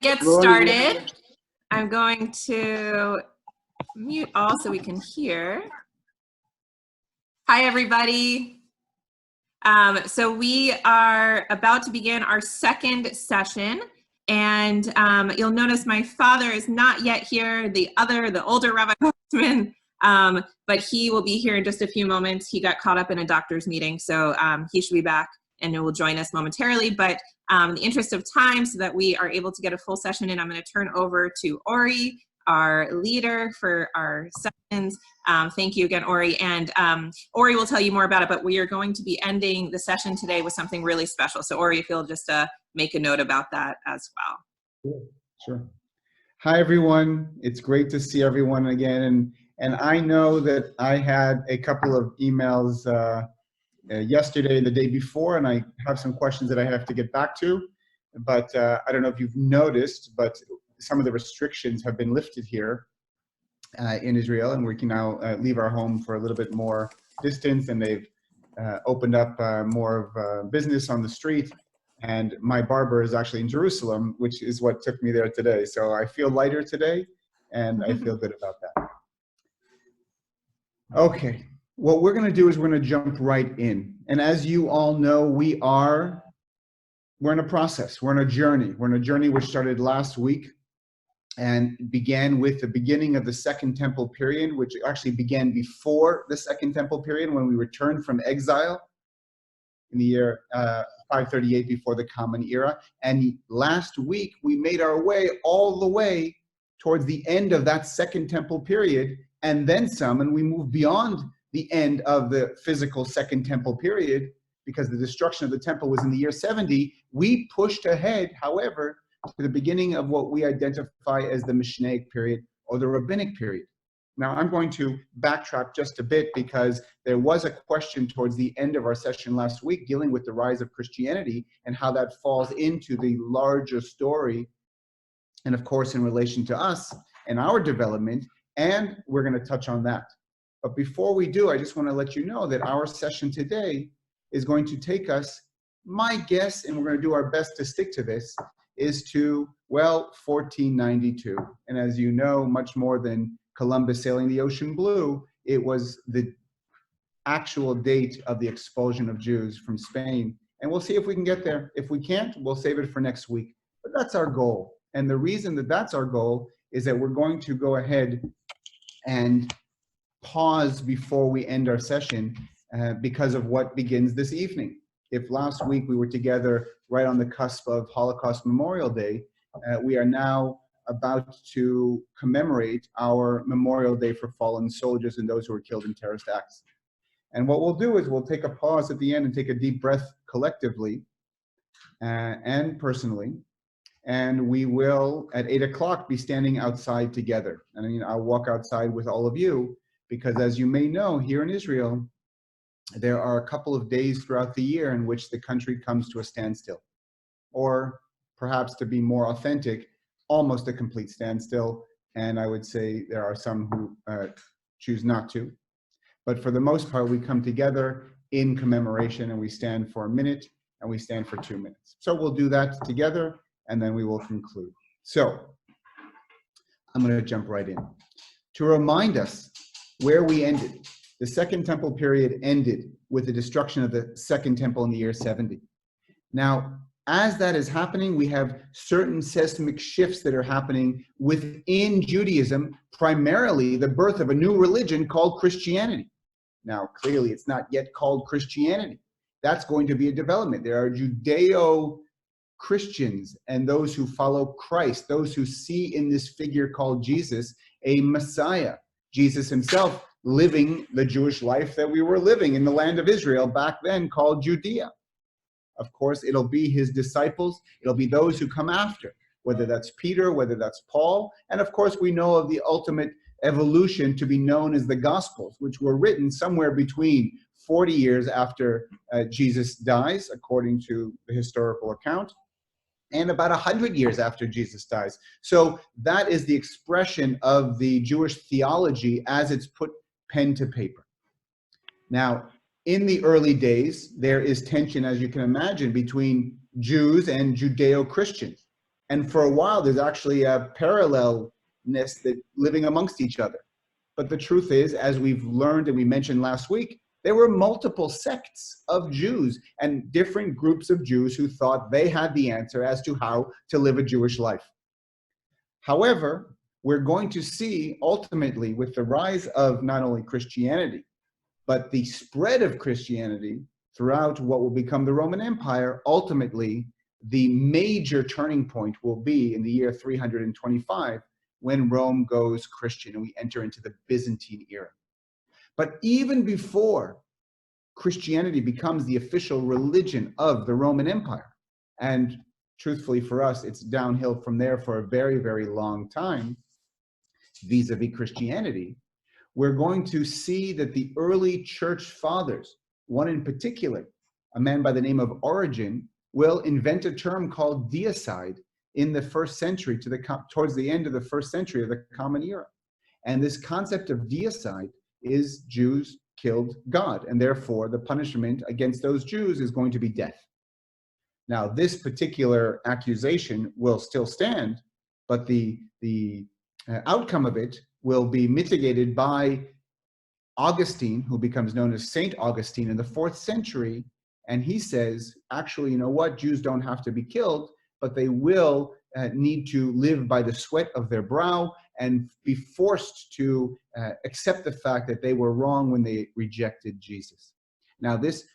Get started. I'm going to mute all so we can hear. Hi, everybody. So we are about to begin our second session, and you'll notice my father is not yet here, the older Rabbi Hoffman, but he will be here in just a few moments. He got caught up in a doctor's meeting, so he should be back and will join us momentarily. But in the interest of time, so that we are able to get a full session in, I'm going to turn over to Ori, our leader for our sessions. Thank you again, Ori. And Ori will tell you more about it, but we are going to be ending the session today with something really special. So Ori, if you'll just make a note about that as well. Sure. Hi, everyone. It's great to see everyone again. And I know that I had a couple of emails yesterday and the day before, and I have some questions that I have to get back to. But I don't know if you've noticed, but some of the restrictions have been lifted here in Israel, and we can now leave our home for a little bit more distance, and they've opened up more of business on the street. And my barber is actually in Jerusalem, which is what took me there today. So I feel lighter today, and I feel good about that. Okay, what we're going to do is we're going to jump right in. And as you all know, we're in a process. We're in a journey. We're in a journey which started last week and began with the beginning of the Second Temple period, which actually began before the Second Temple period when we returned from exile in the year 538 before the Common Era. And last week, we made our way all the way towards the end of that Second Temple period and then some, and we moved beyond the end of the physical Second Temple period because the destruction of the temple was in the year 70. We pushed ahead, however, to the beginning of what we identify as the Mishnaic period or the Rabbinic period. Now, I'm going to backtrack just a bit because there was a question towards the end of our session last week dealing with the rise of Christianity and how that falls into the larger story, and of course, in relation to us and our development, and we're going to touch on that. But before we do, I just want to let you know that our session today is going to take us, my guess, and we're going to do our best to stick to this, is to, well, 1492. And as you know, much more than Columbus sailing the ocean blue, it was the actual date of the expulsion of Jews from Spain. And we'll see if we can get there. If we can't, we'll save it for next week. But that's our goal. And the reason that that's our goal is that we're going to go ahead and pause before we end our session because of what begins this evening. If last week we were together right on the cusp of Holocaust Memorial Day, we are now about to commemorate our Memorial Day for fallen soldiers and those who were killed in terrorist acts. And what we'll do is we'll take a pause at the end and take a deep breath collectively and personally. And we will, at 8 o'clock, be standing outside together. And I mean, I'll walk outside with all of you because, as you may know, here in Israel, there are a couple of days throughout the year in which the country comes to a standstill. Or perhaps, to be more authentic, almost a complete standstill. And I would say there are some who choose not to. But for the most part, we come together in commemoration and we stand for a minute and we stand for 2 minutes. So we'll do that together and then we will conclude. So I'm going to jump right in. To remind us where we ended, the Second Temple period ended with the destruction of the Second Temple in the year 70. Now, as that is happening, we have certain seismic shifts that are happening within Judaism, primarily the birth of a new religion called Christianity. Now, clearly, it's not yet called Christianity. That's going to be a development. There are Judeo-Christians and those who follow Christ, those who see in this figure called Jesus a Messiah. Jesus himself living the Jewish life that we were living in the land of Israel back then called Judea. Of course, it'll be his disciples. It'll be those who come after, whether that's Peter, whether that's Paul. And of course, we know of the ultimate evolution to be known as the Gospels, which were written somewhere between 40 years after Jesus dies, according to the historical account, and about 100 years after Jesus dies. So that is the expression of the Jewish theology as it's put pen to paper. Now, in the early days, there is tension, as you can imagine, between Jews and Judeo-Christians. And for a while, there's actually a parallelness that living amongst each other. But the truth is, as we've learned and we mentioned last week, there were multiple sects of Jews and different groups of Jews who thought they had the answer as to how to live a Jewish life. However, we're going to see ultimately with the rise of not only Christianity, but the spread of Christianity throughout what will become the Roman Empire, ultimately the major turning point will be in the year 325 when Rome goes Christian and we enter into the Byzantine era. But even before Christianity becomes the official religion of the Roman Empire, and truthfully for us, it's downhill from there for a very, very long time, vis-a-vis Christianity, we're going to see that the early church fathers, one in particular, a man by the name of Origen, will invent a term called deicide in the first century, towards the end of the first century of the Common Era. And this concept of deicide is Jews killed God, and therefore the punishment against those Jews is going to be death. Now, this particular accusation will still stand, but the outcome of it will be mitigated by Augustine, who becomes known as Saint Augustine in the 4th century, and he says, actually, you know what, Jews don't have to be killed, but they will need to live by the sweat of their brow and be forced to accept the fact that they were wrong when they rejected Jesus. Now, this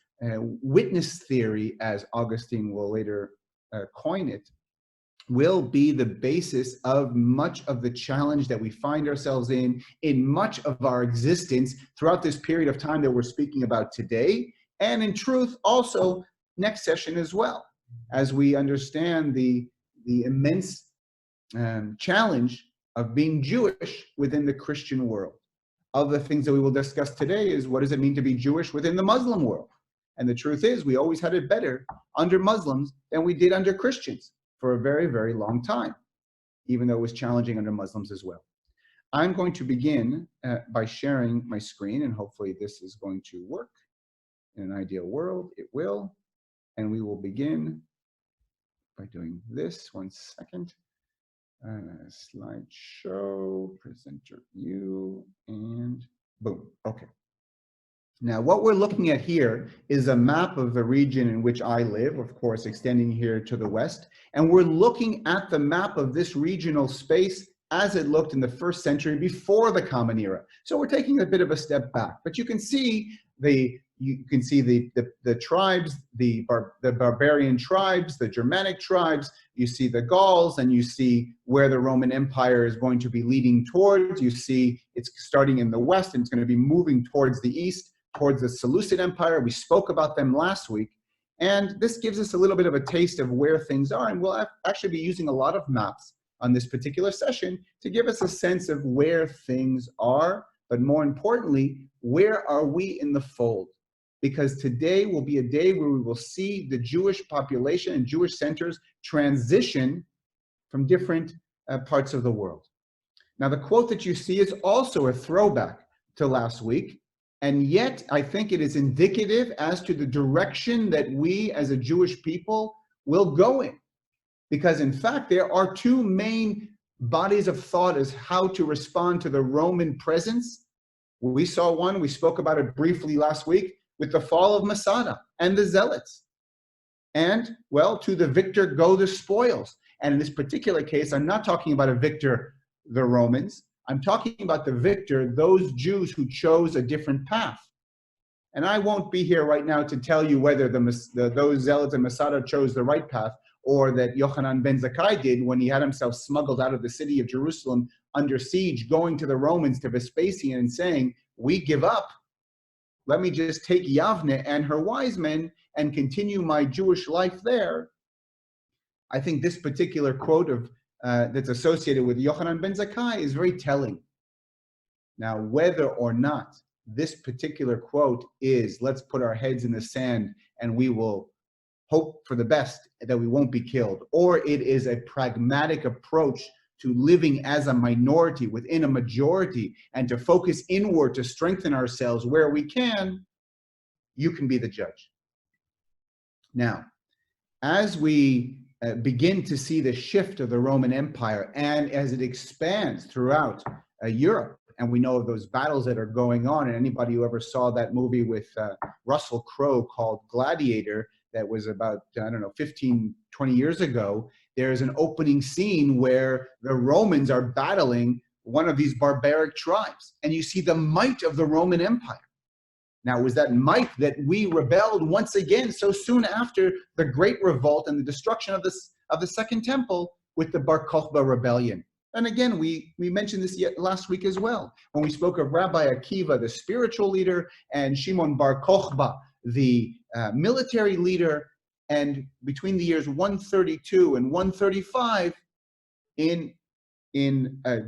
witness theory, as Augustine will later coin it, will be the basis of much of the challenge that we find ourselves in much of our existence throughout this period of time that we're speaking about today, and in truth, also next session as well, as we understand the immense challenge of being Jewish within the Christian world. Of the things that we will discuss today is what does it mean to be Jewish within the Muslim world? And the truth is, we always had it better under Muslims than we did under Christians for a very, very long time, even though it was challenging under Muslims as well. I'm going to begin by sharing my screen, and hopefully this is going to work. In an ideal world, it will. And we will begin by doing this. One second. Slideshow, presenter view, and boom. Okay. Now, what we're looking at here is a map of the region in which I live, of course, extending here to the west. And we're looking at the map of this regional space as it looked in the 1st century before the Common Era. So we're taking a bit of a step back, but you can see the tribes, the barbarian tribes, the Germanic tribes, you see the Gauls, and you see where the Roman Empire is going to be leading towards. You see it's starting in the west and it's going to be moving towards the east, towards the Seleucid Empire. We spoke about them last week. And this gives us a little bit of a taste of where things are. And we'll actually be using a lot of maps on this particular session to give us a sense of where things are, but more importantly, where are we in the fold? Because today will be a day where we will see the Jewish population and Jewish centers transition from different parts of the world. Now, the quote that you see is also a throwback to last week, and yet I think it is indicative as to the direction that we as a Jewish people will go in. Because in fact, there are two main bodies of thought as how to respond to the Roman presence. We saw one, we spoke about it briefly last week, with the fall of Masada and the Zealots. And, well, to the victor go the spoils. And in this particular case, I'm not talking about a victor, the Romans. I'm talking about the victor, those Jews who chose a different path. And I won't be here right now to tell you whether those Zealots and Masada chose the right path, or that Yochanan ben Zakkai did when he had himself smuggled out of the city of Jerusalem under siege, going to the Romans, to Vespasian, and saying, we give up. Let me just take Yavne and her wise men and continue my Jewish life there. I think this particular quote of that's associated with Yochanan ben Zakkai is very telling. Now, whether or not this particular quote is, let's put our heads in the sand and we will hope for the best that we won't be killed, or it is a pragmatic approach to living as a minority within a majority and to focus inward to strengthen ourselves where we can, you can be the judge. Now, as we begin to see the shift of the Roman Empire, and as it expands throughout Europe. And we know of those battles that are going on. And anybody who ever saw that movie with Russell Crowe called Gladiator, that was about, I don't know, 15, 20 years ago, there's an opening scene where the Romans are battling one of these barbaric tribes. And you see the might of the Roman Empire. Now, it was that might that we rebelled once again so soon after the Great Revolt and the destruction of the Second Temple with the Bar Kokhba rebellion. And again, we mentioned this last week as well, when we spoke of Rabbi Akiva, the spiritual leader, and Shimon Bar Kokhba, the military leader. And between the years 132 and 135, in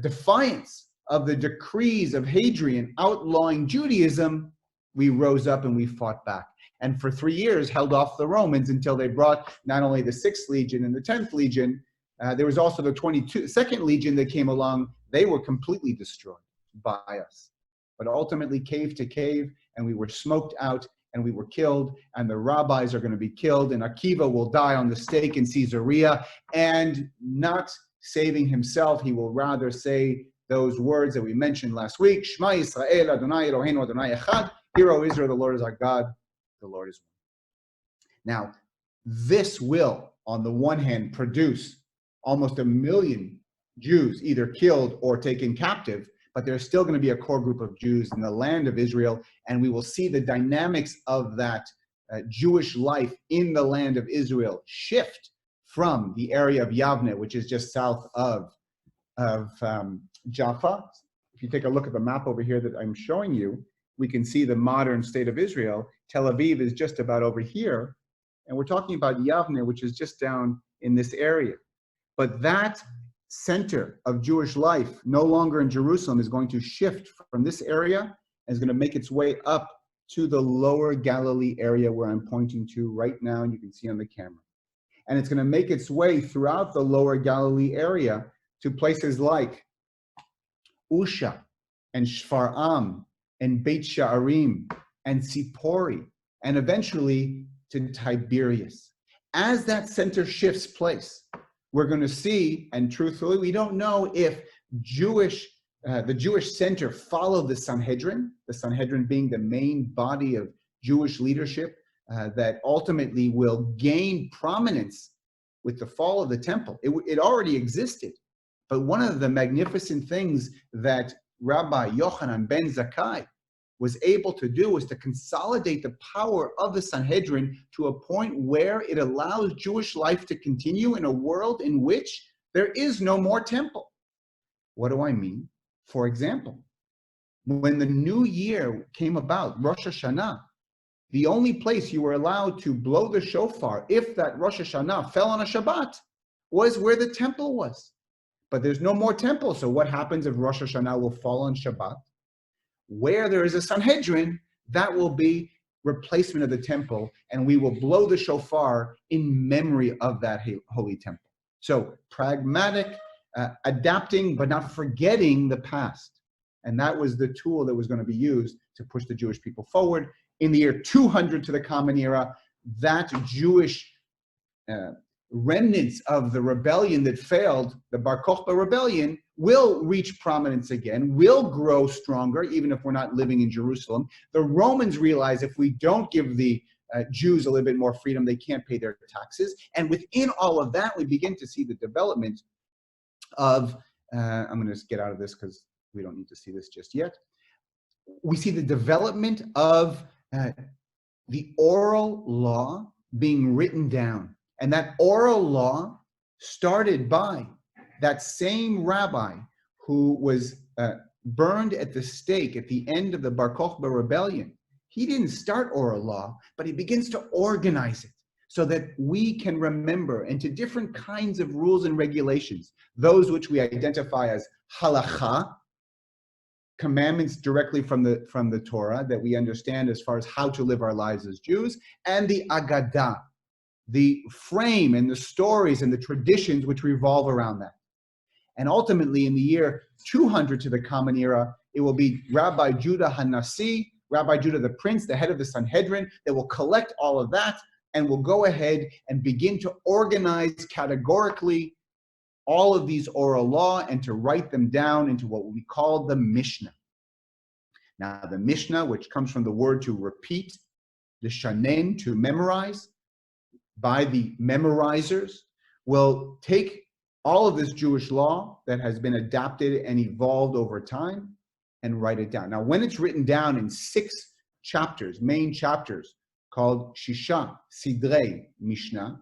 defiance of the decrees of Hadrian outlawing Judaism, we rose up and we fought back. And for 3 years held off the Romans until they brought not only the 6th Legion and the 10th Legion, there was also the 22nd Legion that came along. They were completely destroyed by us. But ultimately, cave to cave, and we were smoked out, and we were killed, and the rabbis are going to be killed, and Akiva will die on the stake in Caesarea, and not saving himself, he will rather say those words that we mentioned last week, Shema Yisrael, Adonai Eloheinu, Adonai Echad, Hear, O Israel, the Lord is our God, the Lord is one. Now, this will, on the one hand, produce almost 1 million Jews either killed or taken captive, but there's still going to be a core group of Jews in the land of Israel, and we will see the dynamics of that Jewish life in the land of Israel shift from the area of Yavne, which is just south of Jaffa. If you take a look at the map over here that I'm showing you, we can see the modern state of Israel. Tel Aviv is just about over here, and we're talking about Yavne, which is just down in this area. But that center of Jewish life, no longer in Jerusalem, is going to shift from this area and is going to make its way up to the lower Galilee area where I'm pointing to right now, and you can see on the camera. And it's going to make its way throughout the lower Galilee area to places like Usha and Shfar'am and Beit Sha'arim and Sipori, and eventually to Tiberias. As that center shifts place, we're going to see, and truthfully, we don't know if the Jewish center followed the Sanhedrin being the main body of Jewish leadership that ultimately will gain prominence with the fall of the temple. It already existed, but one of the magnificent things that Rabbi Yochanan ben Zakkai was able to do was to consolidate the power of the Sanhedrin to a point where it allows Jewish life to continue in a world in which there is no more temple. What do I mean? For example, when the new year came about, Rosh Hashanah, the only place you were allowed to blow the shofar if that Rosh Hashanah fell on a Shabbat was where the temple was. But there's no more temple, so what happens if Rosh Hashanah will fall on Shabbat? Where there is a Sanhedrin, that will be replacement of the temple, and we will blow the shofar in memory of that holy temple. So pragmatic, adapting, but not forgetting the past. And that was the tool that was going to be used to push the Jewish people forward. In the year 200 to the Common Era, that Jewish remnants of the rebellion that failed, the Bar Kokhba rebellion, will reach prominence again, will grow stronger, even if we're not living in Jerusalem. The Romans realize if we don't give the Jews a little bit more freedom, they can't pay their taxes. And within all of that, we begin to see the development of, I'm going to just get out of this because we don't need to see this just yet. We see the development of the oral law being written down. And that oral law started by that same rabbi who was burned at the stake at the end of the Bar Kokhba rebellion. He didn't start oral law, but he begins to organize it so that we can remember into different kinds of rules and regulations, those which we identify as halakha, commandments directly from the Torah that we understand as far as how to live our lives as Jews, and the agadah, the frame and the stories and the traditions which revolve around that. And ultimately, in the year 200 to the Common Era, it will be Rabbi Judah HaNasi, Rabbi Judah the Prince, the head of the Sanhedrin, that will collect all of that and we'll go ahead and begin to organize categorically all of these oral law and to write them down into what we call the Mishnah. Now, the Mishnah, which comes from the word to repeat, the shanen, to memorize, by the memorizers, will take all of this Jewish law that has been adapted and evolved over time and write it down. Now, when it's written down in 6 chapters, main chapters, called Shisha Sidrei Mishnah,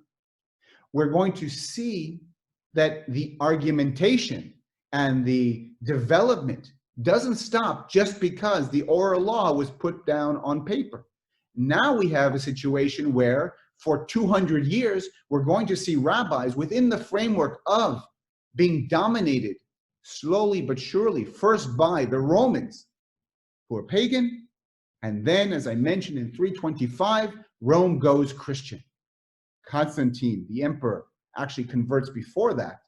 we're going to see that the argumentation and the development doesn't stop just because the oral law was put down on paper. Now we have a situation where for 200 years, we're going to see rabbis within the framework of being dominated slowly but surely, first by the Romans, who are pagan, and then, as I mentioned, in 325, Rome goes Christian. Constantine, the emperor, actually converts before that,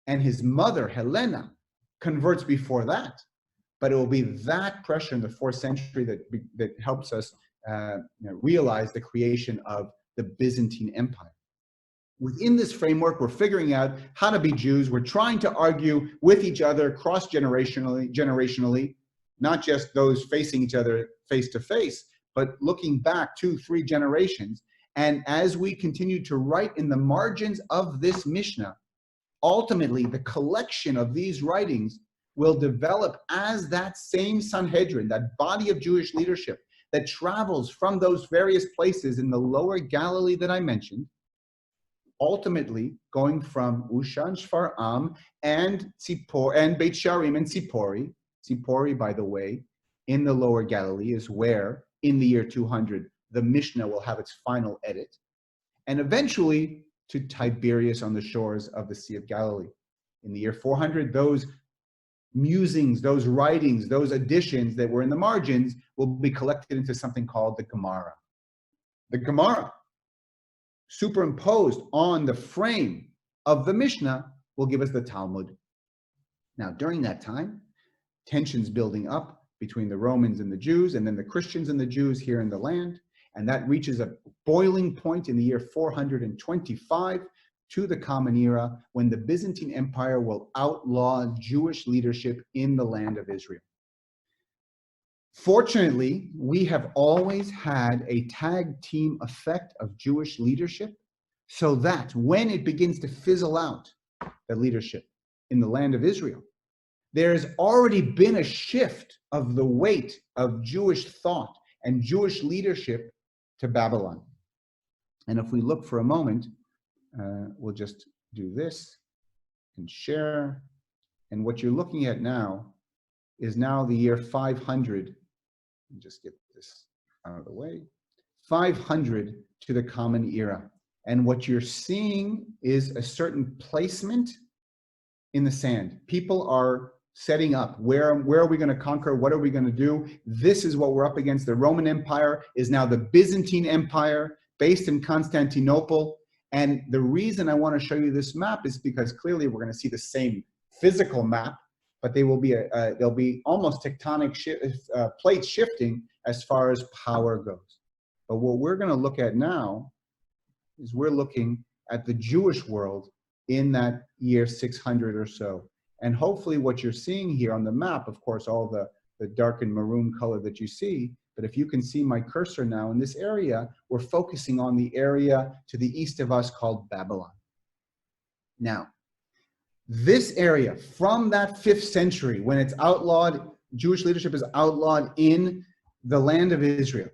and his mother, Helena, converts before that. But it will be that pressure in the 4th century that helps us realize the creation of the Byzantine Empire. Within this framework, we're figuring out how to be Jews. We're trying to argue with each other cross-generationally, not just those facing each other face to face, but looking back 2-3 generations. And as we continue to write in the margins of this Mishnah, ultimately the collection of these writings will develop as that same Sanhedrin, that body of Jewish leadership that travels from those various places in the lower Galilee that I mentioned, ultimately going from Ushan, Shfar'am, and Beit Sharim and Tzipori. Tzipori, by the way, in the lower Galilee is where, in the year 200, the Mishnah will have its final edit, and eventually to Tiberias on the shores of the Sea of Galilee. In the year 400, those musings, those writings, those additions that were in the margins will be collected into something called the Gemara. The Gemara, superimposed on the frame of the Mishnah, will give us the Talmud. Now, during that time, tensions building up between the Romans and the Jews, and then the Christians and the Jews here in the land, and that reaches a boiling point in the year 425 to the Common Era, when the Byzantine Empire will outlaw Jewish leadership in the land of Israel. Fortunately, we have always had a tag team effect of Jewish leadership, so that when it begins to fizzle out, the leadership in the land of Israel, there's already been a shift of the weight of Jewish thought and Jewish leadership to Babylon. And if we look for a moment, we'll just do this and share. And what you're looking at now is now the year 500. Just get this out of the way. 500 to the Common Era. And what you're seeing is a certain placement in the sand. People are setting up. Where are we going to conquer? What are we going to do? This is what we're up against. The Roman Empire is now the Byzantine Empire, based in Constantinople. And the reason I want to show you this map is because clearly we're going to see the same physical map, but they will be there'll be almost tectonic plates shifting as far as power goes. But what we're going to look at now is we're looking at the Jewish world in that year 600 or so. And hopefully what you're seeing here on the map, of course, all the dark and maroon color that you see, but if you can see my cursor now in this area, we're focusing on the area to the east of us called Babylon. Now, this area from that 5th century, when it's outlawed, Jewish leadership is outlawed in the land of Israel,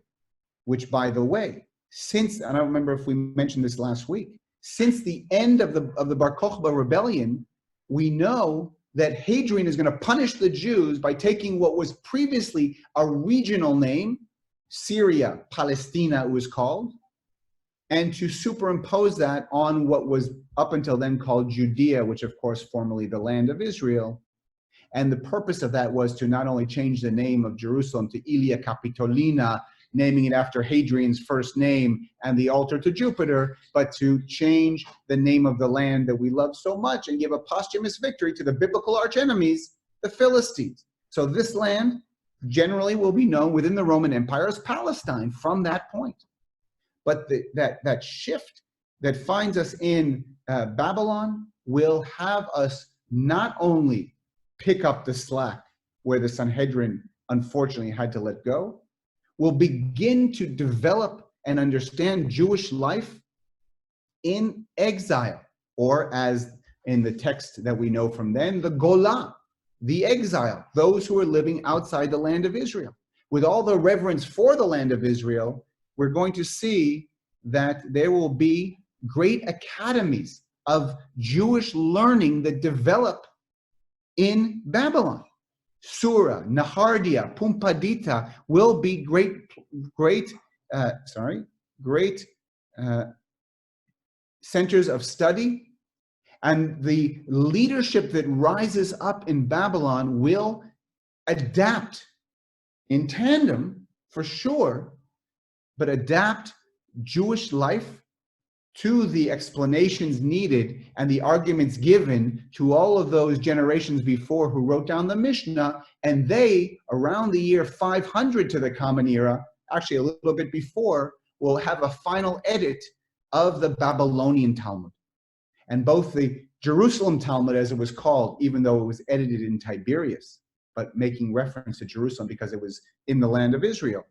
which, by the way, since, I don't remember if we mentioned this last week, since the end of the Bar Kokhba rebellion, we know that Hadrian is going to punish the Jews by taking what was previously a regional name, Syria, Palestina it was called, and to superimpose that on what was up until then called Judea, which of course formerly the land of Israel. And the purpose of that was to not only change the name of Jerusalem to Ilia Capitolina, naming it after Hadrian's first name and the altar to Jupiter, but to change the name of the land that we love so much and give a posthumous victory to the biblical archenemies, the Philistines. So this land generally will be known within the Roman Empire as Palestine from that point. But that shift that finds us in Babylon will have us not only pick up the slack where the Sanhedrin unfortunately had to let go, will begin to develop and understand Jewish life in exile, or as in the text that we know from then, the Golah, the exile, those who are living outside the land of Israel. With all the reverence for the land of Israel, we're going to see that there will be great academies of Jewish learning that develop in Babylon. Sura, Nahardia, Pumpadita will be great centers of study, and the leadership that rises up in Babylon will adapt in tandem, for sure, but adapt Jewish life to the explanations needed and the arguments given to all of those generations before who wrote down the Mishnah, and they, around the year 500 to the Common Era, actually a little bit before, will have a final edit of the Babylonian Talmud. And both the Jerusalem Talmud, as it was called, even though it was edited in Tiberias, but making reference to Jerusalem because it was in the land of Israel,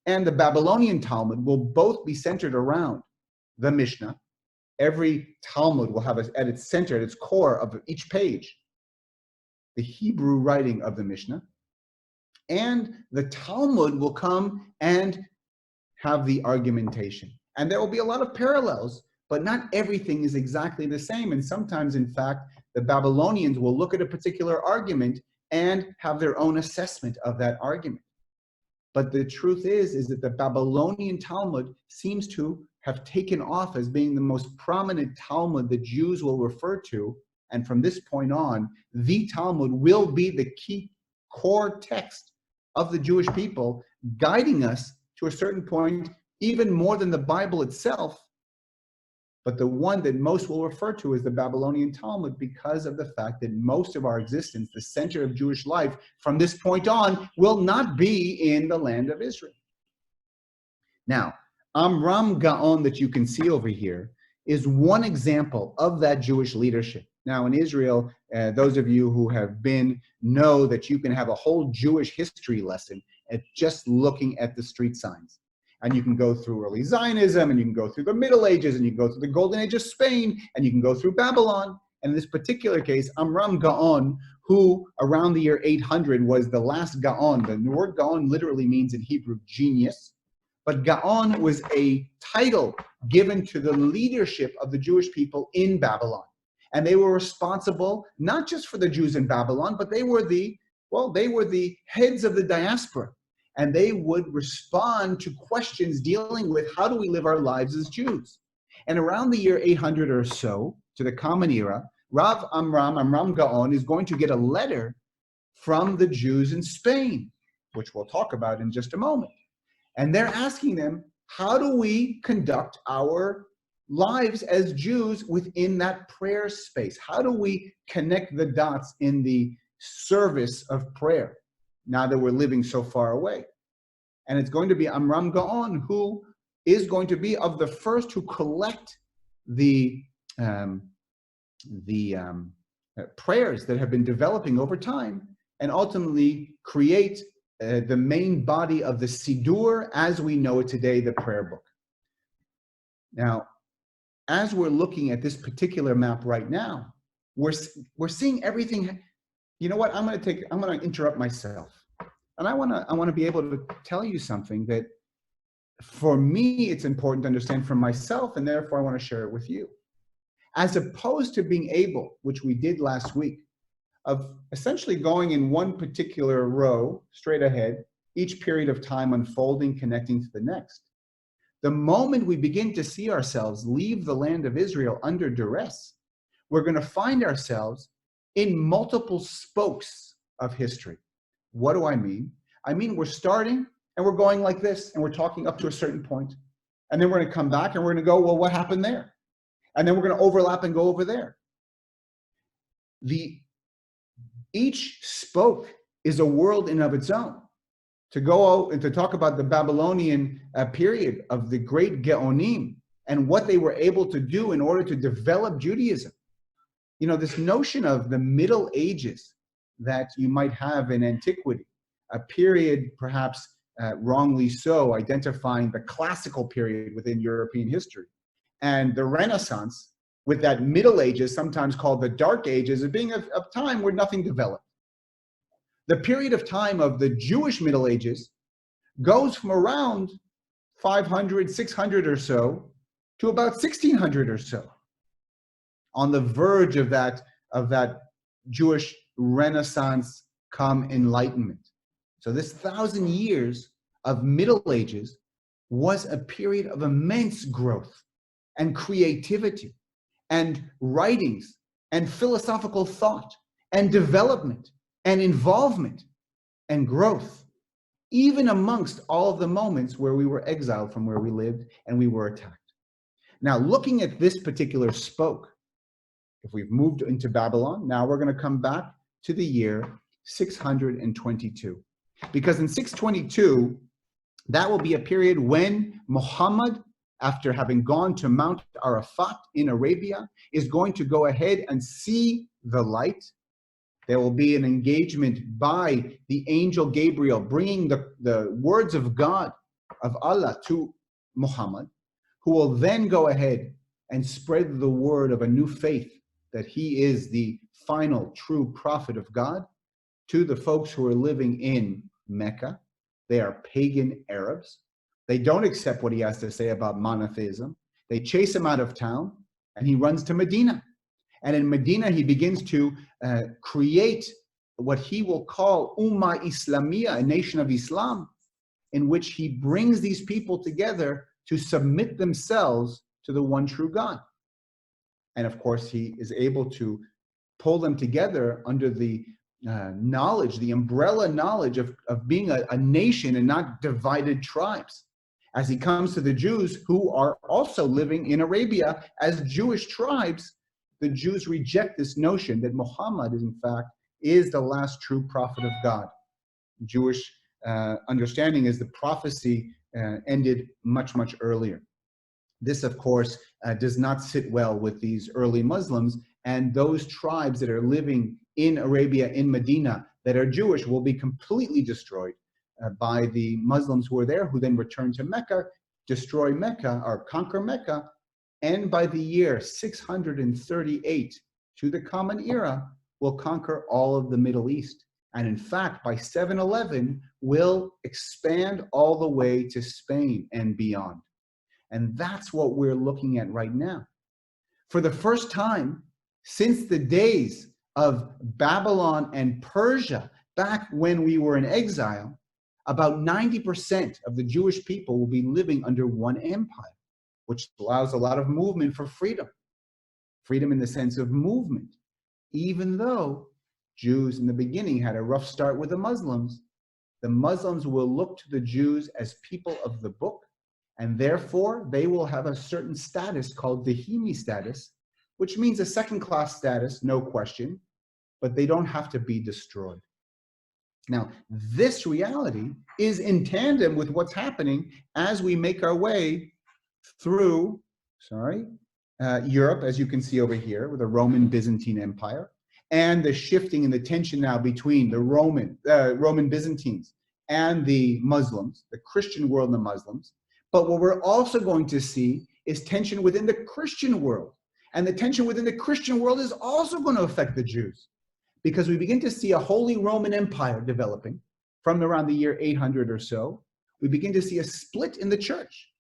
and the Babylonian Talmud will both be centered around the Mishnah. Every Talmud will have at its center, at its core of each page, the Hebrew writing of the Mishnah. And the Talmud will come and have the argumentation. And there will be a lot of parallels, but not everything is exactly the same. And sometimes, in fact, the Babylonians will look at a particular argument and have their own assessment of that argument. But the truth is that the Babylonian Talmud seems to have taken off as being the most prominent Talmud that Jews will refer to. And from this point on, the Talmud will be the key core text of the Jewish people, guiding us to a certain point, even more than the Bible itself. But the one that most will refer to is the Babylonian Talmud, because of the fact that most of our existence, the center of Jewish life, from this point on, will not be in the land of Israel. Now, Amram Gaon that you can see over here is one example of that Jewish leadership. Now, in Israel, those of you who have been know that you can have a whole Jewish history lesson at just looking at the street signs. And you can go through early Zionism, and you can go through the Middle Ages, and you can go through the Golden Age of Spain, and you can go through Babylon. And in this particular case, Amram Gaon, who around the year 800 was the last Gaon. The word Gaon literally means in Hebrew genius. But Gaon was a title given to the leadership of the Jewish people in Babylon. And they were responsible not just for the Jews in Babylon, but they were the heads of the diaspora. And they would respond to questions dealing with how do we live our lives as Jews. And around the year 800 or so, to the Common Era, Rav Amram Gaon, is going to get a letter from the Jews in Spain, which we'll talk about in just a moment. And they're asking them, how do we conduct our lives as Jews within that prayer space? How do we connect the dots in the service of prayer, now that we're living so far away? And it's going to be Amram Gaon who is going to be of the first who collect the prayers that have been developing over time, and ultimately create the main body of the Siddur as we know it today, the prayer book. Now, as we're looking at this particular map right now, we're seeing everything. You know what? I'm going to interrupt myself, and I want to be able to tell you something that, for me, it's important to understand for myself, and therefore I want to share it with you. As opposed to being able, which we did last week, of essentially going in one particular row straight ahead, each period of time unfolding, connecting to the next. The moment we begin to see ourselves leave the land of Israel under duress, we're going to find ourselves in multiple spokes of history. What do I mean? I mean, we're starting and we're going like this, and we're talking up to a certain point. And then we're going to come back and we're going to go, well, what happened there? And then we're going to overlap and go over there. Each spoke is a world in of its own. to go out and to talk about the Babylonian period of the great Geonim and what they were able to do in order to develop Judaism. You know, this notion of the Middle Ages that you might have in antiquity, a period perhaps wrongly so, identifying the classical period within European history, and the Renaissance with that Middle Ages, sometimes called the Dark Ages, as being a time where nothing developed. The period of time of the Jewish Middle Ages goes from around 500, 600 or so to about 1600 or so, on the verge of that Jewish Renaissance come Enlightenment. So this 1,000 years of Middle Ages was a period of immense growth and creativity and writings and philosophical thought and development and involvement and growth, even amongst all of the moments where we were exiled from where we lived and we were attacked. Now, looking at this particular spoke, if we've moved into Babylon, now we're going to come back to the year 622. Because in 622, that will be a period when Muhammad, after having gone to Mount Arafat in Arabia, is going to go ahead and see the light. There will be an engagement by the angel Gabriel, bringing the words of God, of Allah, to Muhammad, who will then go ahead and spread the word of a new faith, that he is the final true prophet of God, to the folks who are living in Mecca. They are pagan Arabs. They don't accept what he has to say about monotheism. They chase him out of town, and he runs to Medina. And in Medina, he begins to create what he will call Ummah Islamiyah, a nation of Islam, in which he brings these people together to submit themselves to the one true God. And of course, he is able to pull them together under the knowledge, the umbrella knowledge of being a nation and not divided tribes. As he comes to the Jews who are also living in Arabia as Jewish tribes, the Jews reject this notion that Muhammad is, in fact, is the last true prophet of God. Jewish understanding is the prophecy ended much, much earlier. This, of course, does not sit well with these early Muslims, and those tribes that are living in Arabia, in Medina, that are Jewish will be completely destroyed by the Muslims who are there, who then return to Mecca, destroy Mecca, or conquer Mecca, and by the year 638 to the Common Era, will conquer all of the Middle East. And in fact, by 711, will expand all the way to Spain and beyond. And that's what we're looking at right now. For the first time since the days of Babylon and Persia, back when we were in exile, about 90% of the Jewish people will be living under one empire, which allows a lot of movement for freedom. Freedom in the sense of movement. Even though Jews in the beginning had a rough start with the Muslims will look to the Jews as people of the book, and therefore they will have a certain status called the Dhimmi status, which means a second-class status, no question, but they don't have to be destroyed. Now, this reality is in tandem with what's happening as we make our way through, Europe, as you can see over here, with the Roman Byzantine Empire, and the shifting and the tension now between the Roman Byzantines and the Muslims, the Christian world and the Muslims. But what we're also going to see is tension within the Christian world. And the tension within the Christian world is also going to affect the Jews, because we begin to see a Holy Roman Empire developing from around the year 800 or so. We begin to see a split in the church.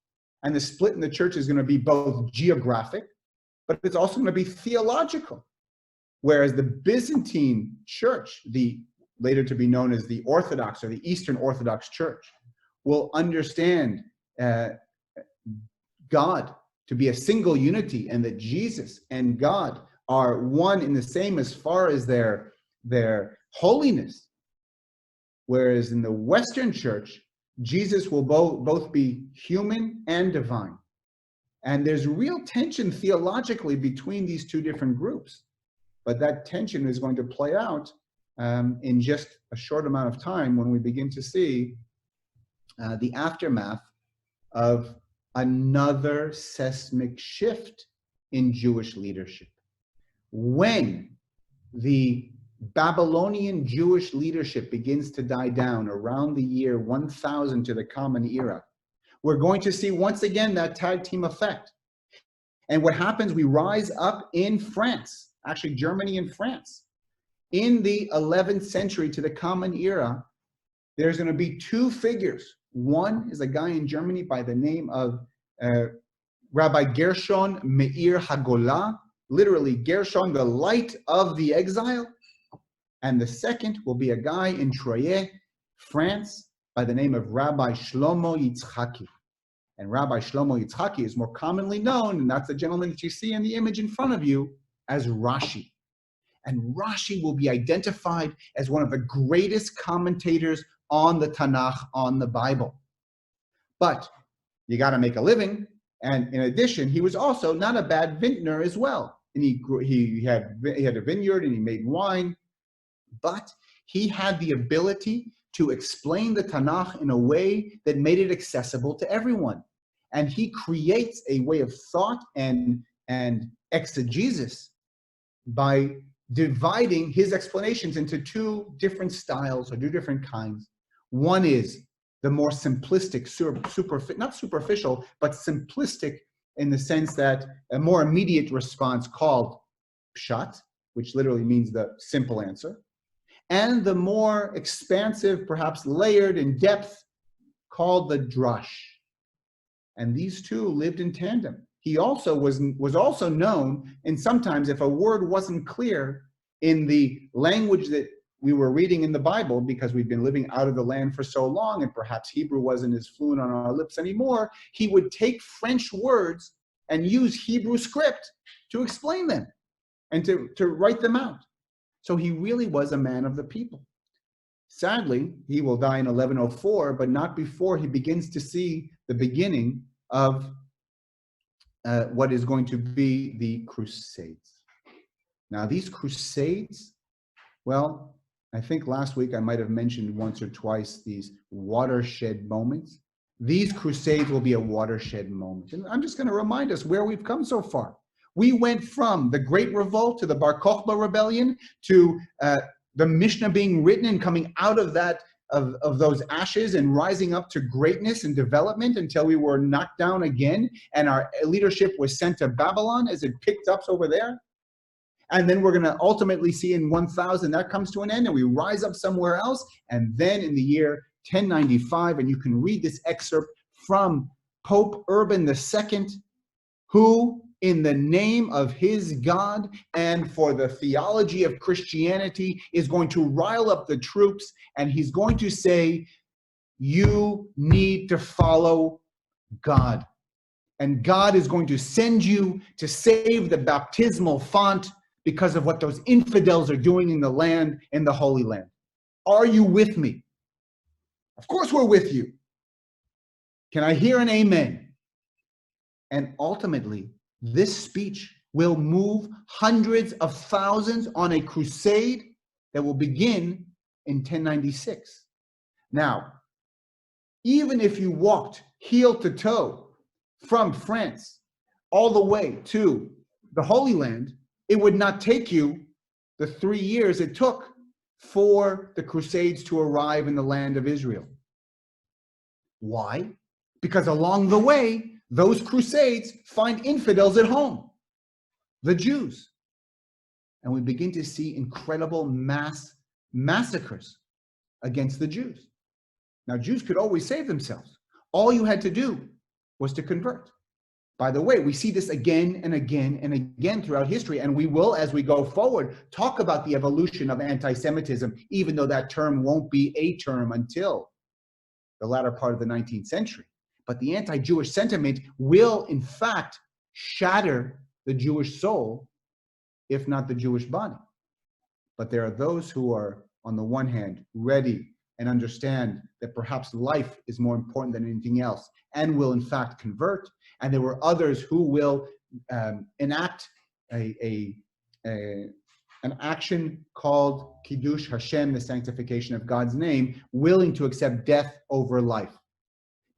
And the split in the church is going to be both geographic, but it's also going to be theological. Whereas the Byzantine church, the later to be known as the Orthodox or the Eastern Orthodox Church, will understand God to be a single unity, and that Jesus and God are one in the same as far as their holiness. Whereas in the Western Church, Jesus will both be human and divine. And there's real tension theologically between these two different groups. But that tension is going to play out in just a short amount of time when we begin to see the aftermath of another seismic shift in Jewish leadership. When the Babylonian Jewish leadership begins to die down around the year 1000 to the Common Era, we're going to see once again that tag team effect. And what happens, we rise up in France, actually Germany and France. In the 11th century to the Common Era, there's going to be two figures. One is a guy in Germany by the name of Rabbi Gershon Meir Hagolah, literally Gershon, the light of the exile. And the second will be a guy in Troyes, France, by the name of Rabbi Shlomo Yitzchaki. And Rabbi Shlomo Yitzchaki is more commonly known, and that's the gentleman that you see in the image in front of you, as Rashi. And Rashi will be identified as one of the greatest commentators on the Tanakh, on the Bible. But you got to make a living. And in addition, he was also not a bad vintner as well. And he had a vineyard and he made wine. But he had the ability to explain the Tanakh in a way that made it accessible to everyone. And he creates a way of thought and exegesis by dividing his explanations into two different styles or two different kinds. One is the more simplistic, not superficial, but simplistic in the sense that a more immediate response called pshat, which literally means the simple answer, and the more expansive, perhaps layered in depth, called the drush. And these two lived in tandem. He also was also known, and sometimes if a word wasn't clear in the language that we were reading in the Bible, because we've been living out of the land for so long, and perhaps Hebrew wasn't as fluent on our lips anymore, he would take French words and use Hebrew script to explain them and to write them out. So he really was a man of the people. Sadly, he will die in 1104, but not before he begins to see the beginning of what is going to be the Crusades. Now, these Crusades, well, I think last week I might have mentioned once or twice these watershed moments. These Crusades will be a watershed moment. And I'm just going to remind us where we've come so far. We went from the Great Revolt to the Bar Kokhba Rebellion to the Mishnah being written and coming out of that, of those ashes and rising up to greatness and development until we were knocked down again and our leadership was sent to Babylon as it picked up over there. And then we're going to ultimately see in 1000 that comes to an end and we rise up somewhere else. And then in the year 1095, and you can read this excerpt from Pope Urban II, who in the name of his God and for the theology of Christianity is going to rile up the troops, and he's going to say, you need to follow God. And God is going to send you to save the baptismal font because of what those infidels are doing in the land, in the Holy Land. Are you with me? Of course we're with you. Can I hear an amen? And ultimately, this speech will move hundreds of thousands on a crusade that will begin in 1096. Now, even if you walked heel to toe from France all the way to the Holy Land, it would not take you the 3 years it took for the Crusades to arrive in the land of Israel. Why? Because along the way, those Crusades find infidels at home, the Jews. And we begin to see incredible mass massacres against the Jews. Now, Jews could always save themselves. All you had to do was to convert. By the way, we see this again and again and again throughout history, and we will, as we go forward, talk about the evolution of anti-Semitism, even though that term won't be a term until the latter part of the 19th century. But the anti-Jewish sentiment will, in fact, shatter the Jewish soul, if not the Jewish body. But there are those who are, on the one hand, ready and understand that perhaps life is more important than anything else and will, in fact, convert. And there were others who will enact an action called Kiddush Hashem, the sanctification of God's name, willing to accept death over life.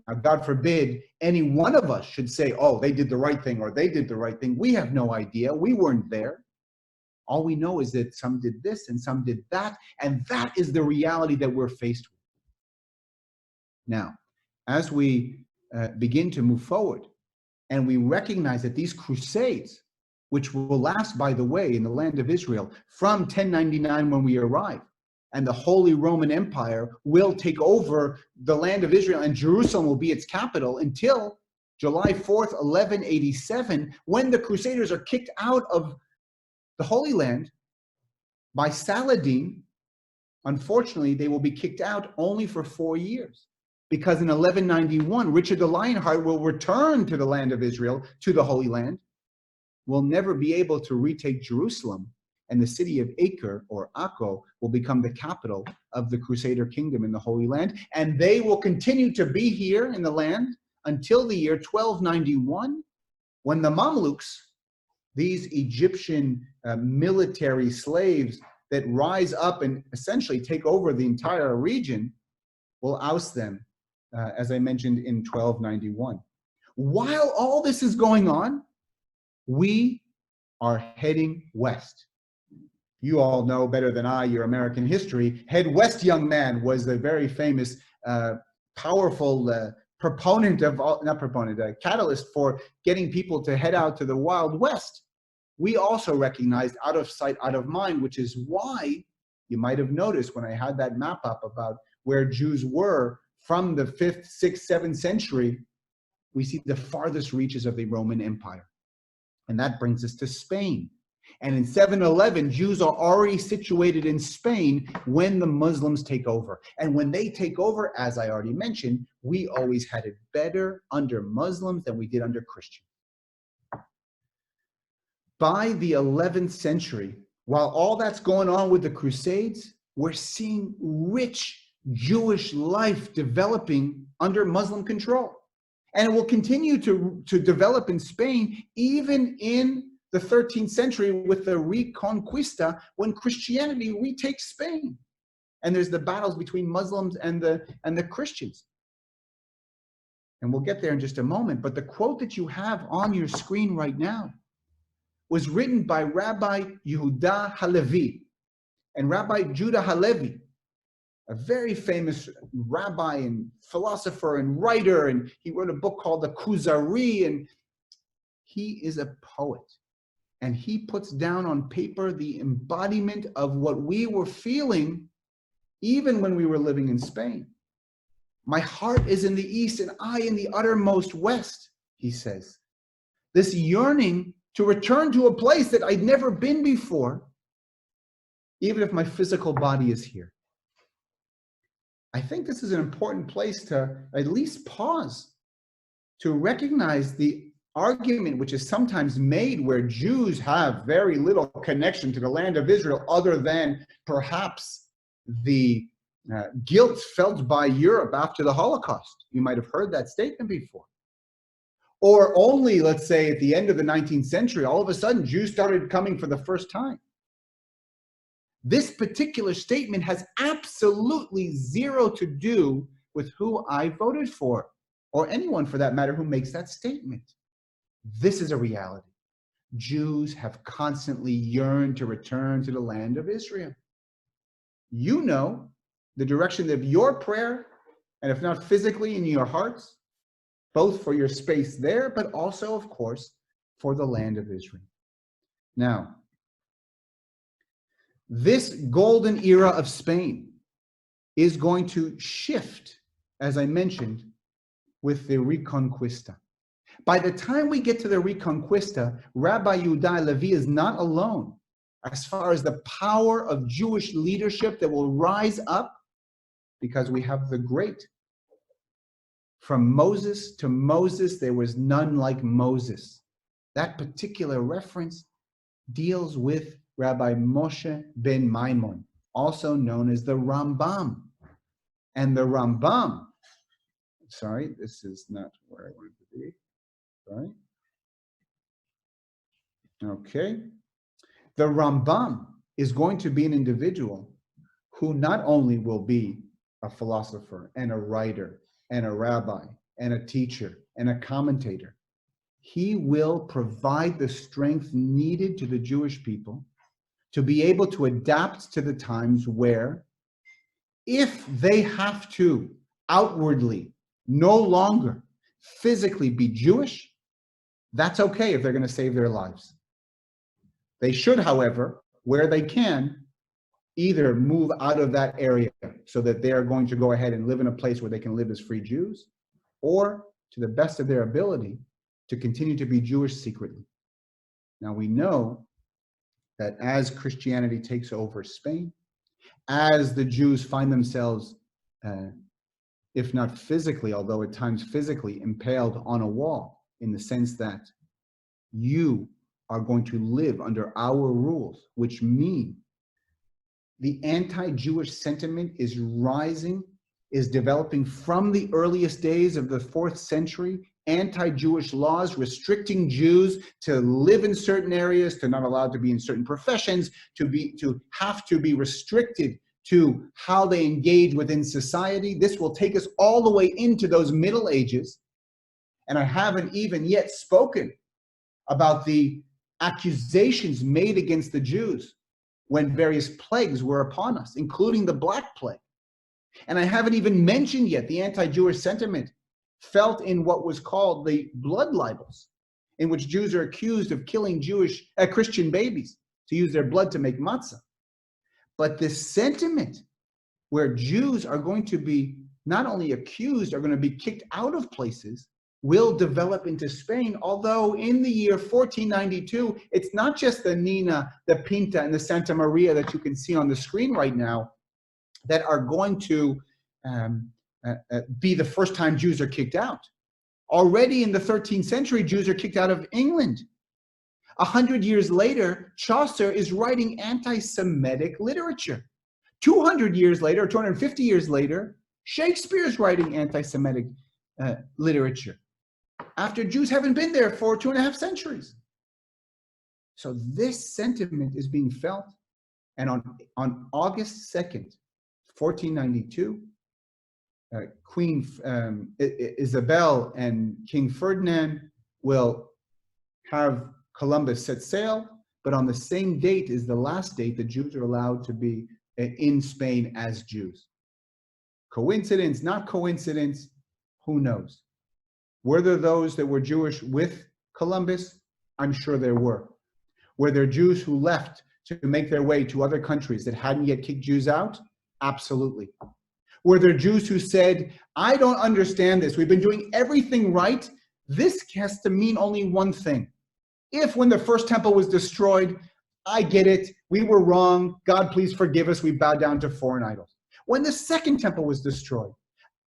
Now, God forbid any one of us should say, oh, they did the right thing or they did the right thing. We have no idea. We weren't there. All we know is that some did this and some did that, and that is the reality that we're faced with. Now, as we begin to move forward, and we recognize that these crusades, which will last, by the way, in the land of Israel from 1099 when we arrive, and the Holy Roman Empire will take over the land of Israel, and Jerusalem will be its capital until July 4th, 1187, when the Crusaders are kicked out of the Holy Land by Saladin. Unfortunately, they will be kicked out only for 4 years, because in 1191, Richard the Lionheart will return to the land of Israel, to the Holy Land, will never be able to retake Jerusalem, and the city of Acre, or Akko, will become the capital of the Crusader kingdom in the Holy Land, and they will continue to be here in the land until the year 1291, when the Mamluks, these Egyptian military slaves that rise up and essentially take over the entire region, will oust them, as I mentioned, in 1291. While all this is going on, we are heading west. You all know better than I your American history. Head West, Young Man was a very famous, powerful proponent of, catalyst for getting people to head out to the Wild West. We also recognized out of sight, out of mind, which is why you might have noticed when I had that map up about where Jews were from the 5th, 6th, 7th century, we see the farthest reaches of the Roman Empire. And that brings us to Spain. And in 711, Jews are already situated in Spain when the Muslims take over. And when they take over, as I already mentioned, we always had it better under Muslims than we did under Christians. By the 11th century, while all that's going on with the Crusades, we're seeing rich Jewish life developing under Muslim control. And it will continue to develop in Spain, even in the 13th century with the Reconquista, when Christianity retakes Spain. And there's the battles between Muslims and the Christians. And we'll get there in just a moment. But the quote that you have on your screen right now was written by Rabbi Yehuda Halevi. And Rabbi Judah Halevi, a very famous rabbi and philosopher and writer, and he wrote a book called the Kuzari, and he is a poet. And he puts down on paper the embodiment of what we were feeling even when we were living in Spain. My heart is in the east and I in the uttermost west, he says. This yearning to return to a place that I'd never been before, even if my physical body is here. I think this is an important place to at least pause, to recognize the argument which is sometimes made where Jews have very little connection to the land of Israel other than perhaps the guilt felt by Europe after the Holocaust. You might have heard that statement before. Or only, let's say, at the end of the 19th century, all of a sudden, Jews started coming for the first time. This particular statement has absolutely zero to do with who I voted for, or anyone for that matter who makes that statement. This is a reality. Jews have constantly yearned to return to the land of Israel. You know the direction of your prayer, and if not physically in your hearts, both for your space there, but also, of course, for the land of Israel. Now, this golden era of Spain is going to shift, as I mentioned, with the Reconquista. By the time we get to the Reconquista, Rabbi Yehuda Halevi is not alone as far as the power of Jewish leadership that will rise up, because we have the great. From Moses to Moses, there was none like Moses. That particular reference deals with Rabbi Moshe ben Maimon, also known as the Rambam. And the Rambam, sorry, this is not where I wanted to be. Sorry. Okay. The Rambam is going to be an individual who not only will be a philosopher and a writer and a rabbi and a teacher and a commentator. He will provide the strength needed to the Jewish people to be able to adapt to the times where, if they have to outwardly no longer physically be Jewish, that's okay if they're going to save their lives. They should, however, where they can, either move out of that area so that they are going to go ahead and live in a place where they can live as free Jews, or to the best of their ability, to continue to be Jewish secretly. Now we know that as Christianity takes over Spain, as the Jews find themselves, if not physically, although at times physically, impaled on a wall, in the sense that you are going to live under our rules, which mean the anti-Jewish sentiment is rising, is developing from the earliest days of the 4th century, anti-Jewish laws restricting Jews to live in certain areas, to not allowed to be in certain professions, to have to be restricted to how they engage within society. This will take us all the way into those Middle Ages. And I haven't even yet spoken about the accusations made against the Jews when various plagues were upon us, including the Black Plague. And I haven't even mentioned yet the anti-Jewish sentiment felt in what was called the blood libels, in which Jews are accused of killing Christian babies to use their blood to make matzah. But this sentiment where Jews are going to be not only accused, are going to be kicked out of places, will develop into Spain, although in the year 1492, it's not just the Nina, the Pinta, and the Santa Maria that you can see on the screen right now that are going to be the first time Jews are kicked out. Already in the 13th century, Jews are kicked out of England. 100 years later, Chaucer is writing anti-Semitic literature. 200 years later, or 250 years later, Shakespeare is writing anti-Semitic literature, after Jews haven't been there for 2.5 centuries. So this sentiment is being felt. And on August 2nd, 1492, Queen Isabel and King Ferdinand will have Columbus set sail, but on the same date is the last date the Jews are allowed to be in Spain as Jews. Coincidence, not coincidence, who knows? Were there those that were Jewish with Columbus? I'm sure there were. Were there Jews who left to make their way to other countries that hadn't yet kicked Jews out? Absolutely. Were there Jews who said, I don't understand this. We've been doing everything right. This has to mean only one thing. If when the first temple was destroyed, I get it, we were wrong, God please forgive us, we bowed down to foreign idols. When the second temple was destroyed,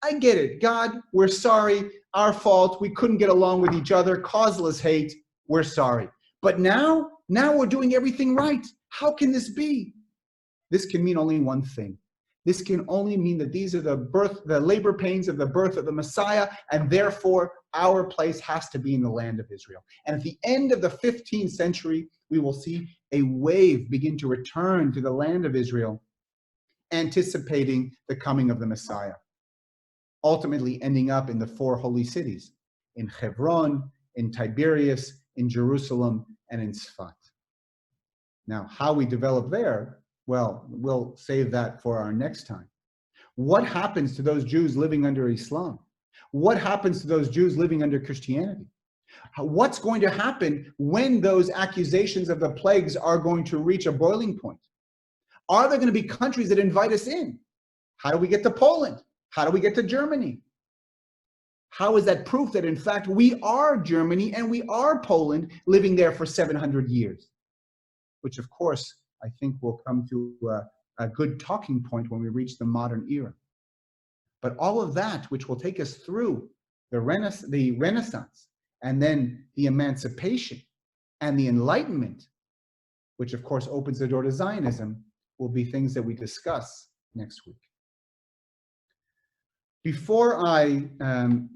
I get it, God, we're sorry, our fault, we couldn't get along with each other, causeless hate, we're sorry. But now we're doing everything right. How can this be? This can mean only one thing. This can only mean that these are the labor pains of the birth of the Messiah, and therefore our place has to be in the land of Israel. And at the end of the 15th century, we will see a wave begin to return to the land of Israel, anticipating the coming of the Messiah, ultimately ending up in the 4 holy cities, in Hebron, in Tiberias, in Jerusalem, and in Sfat. Now, how we develop there, well, we'll save that for our next time. What happens to those Jews living under Islam? What happens to those Jews living under Christianity? What's going to happen when those accusations of the plagues are going to reach a boiling point? Are there going to be countries that invite us in? How do we get to Poland? How do we get to Germany? How is that proof that, in fact, we are Germany and we are Poland living there for 700 years? Which, of course, I think will come to a good talking point when we reach the modern era. But all of that, which will take us through the Renaissance, and then the Emancipation and the Enlightenment, which of course opens the door to Zionism, will be things that we discuss next week. Before I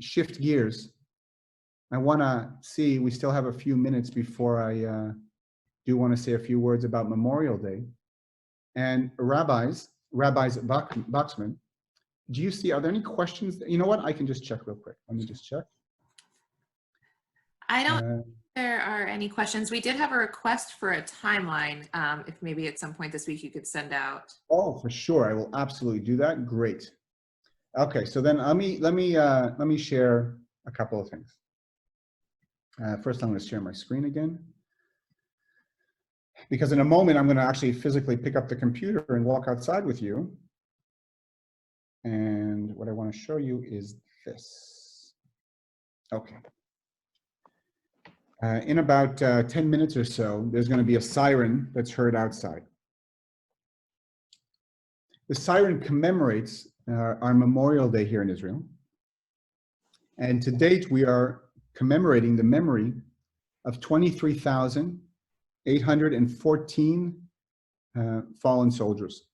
shift gears, I want to see, we still have a few minutes before I do want to say a few words about Memorial Day. And Rabbi Boxman, do you see, are there any questions? You know what? I can just check real quick. Let me just check. I don't think there are any questions. We did have a request for a timeline. If maybe at some point this week you could send out. Oh, for sure. I will absolutely do that. Great. Okay, so then let me share a couple of things. First, I'm going to share my screen again, because in a moment I'm going to actually physically pick up the computer and walk outside with you. And what I want to show you is this. Okay. In about 10 minutes or so, there's going to be a siren that's heard outside. The siren commemorates our Memorial Day here in Israel. And to date, we are commemorating the memory of 23,814 fallen soldiers.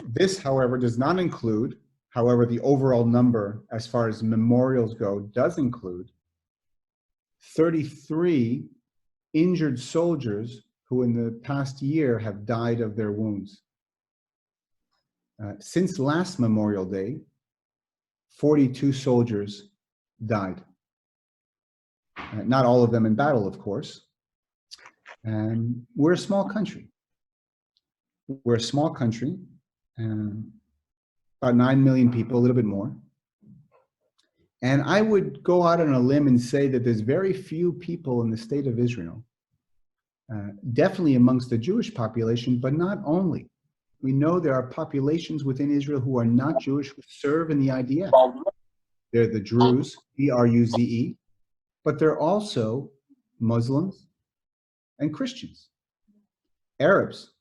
This, however, does not include, however, the overall number as far as memorials go does include 33 injured soldiers who in the past year have died of their wounds. Since last Memorial Day, 42 soldiers died. Not all of them in battle, of course. And we're a small country. We're a small country, about 9 million people, a little bit more. And I would go out on a limb and say that there's very few people in the state of Israel, definitely amongst the Jewish population, but not only. We know there are populations within Israel who are not Jewish, who serve in the IDF. They're the Druze, D-R-U-Z-E, but they're also Muslims and Christians, Arabs,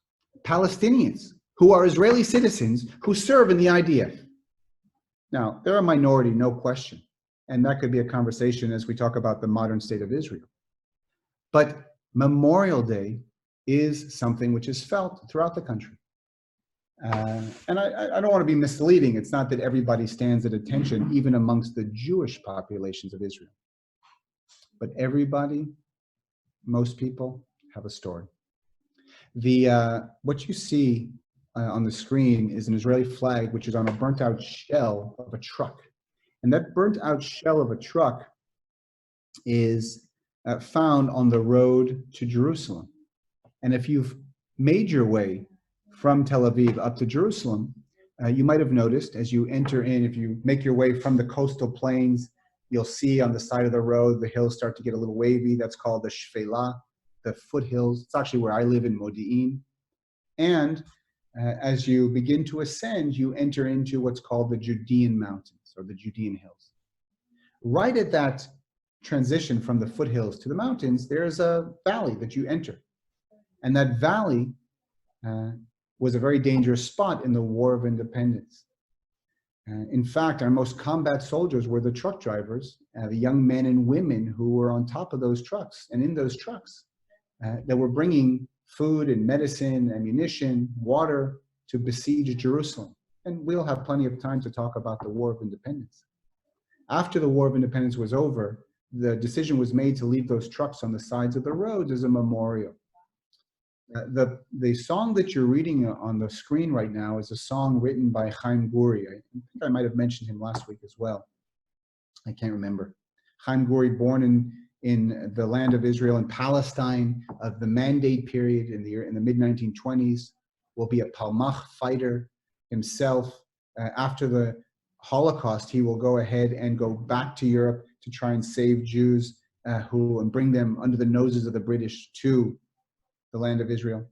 Palestinians, who are Israeli citizens who serve in the IDF. Now, they're a minority, no question, and that could be a conversation as we talk about the modern state of Israel. But Memorial Day is something which is felt throughout the country. And I don't want to be misleading. It's not that everybody stands at attention, even amongst the Jewish populations of Israel. But everybody, most people, have a story. What you see on the screen is an Israeli flag, which is on a burnt-out shell of a truck. And that burnt-out shell of a truck is found on the road to Jerusalem. And if you've made your way from Tel Aviv up to Jerusalem, you might have noticed as you enter in, if you make your way from the coastal plains, you'll see on the side of the road, the hills start to get a little wavy. That's called the Shfela, the foothills. It's actually where I live in Modi'in. And as you begin to ascend, you enter into what's called the Judean Mountains or the Judean Hills. Right at that transition from the foothills to the mountains, there's a valley that you enter. And that valley was a very dangerous spot in the War of Independence. In fact, our most combat soldiers were the truck drivers, the young men and women who were on top of those trucks and in those trucks that were bringing food and medicine, ammunition, water to besiege Jerusalem. And we'll have plenty of time to talk about the War of Independence. After the War of Independence was over, the decision was made to leave those trucks on the sides of the roads as a memorial. The song that you're reading on the screen right now is a song written by Chaim Guri. I think I might have mentioned him last week as well. I can't remember. Chaim Guri, born in the land of Israel in Palestine of the Mandate period in the mid-1920s, will be a Palmach fighter himself. After the Holocaust, he will go ahead and go back to Europe to try and save Jews and bring them under the noses of the British to the land of Israel.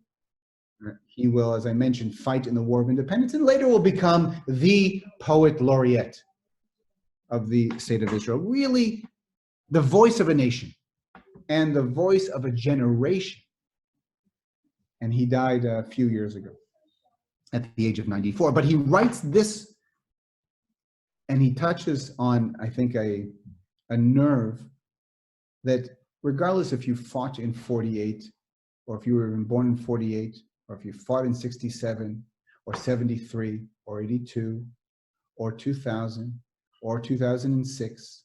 He will, as I mentioned, fight in the War of Independence and later will become the poet laureate of the state of Israel. Really the voice of a nation and the voice of a generation. And he died a few years ago at the age of 94. But he writes this and he touches on, I think, a nerve that regardless if you fought in 48, or if you were born in 48, or if you fought in 67, or 73, or 82, or 2000, or 2006,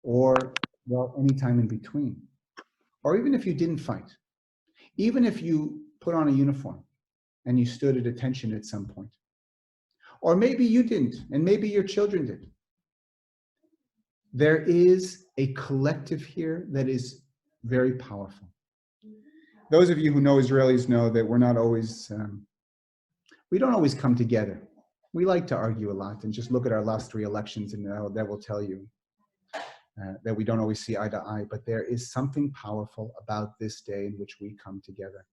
or, well, any time in between. Or even if you didn't fight, even if you put on a uniform and you stood at attention at some point, Or maybe you didn't, and maybe your children did. There is a collective here that is very powerful. Those of you who know Israelis know that we're not always, we don't always come together. We like to argue a lot, and just look at our last 3 elections and that will tell you that we don't always see eye to eye, but there is something powerful about this day in which we come together.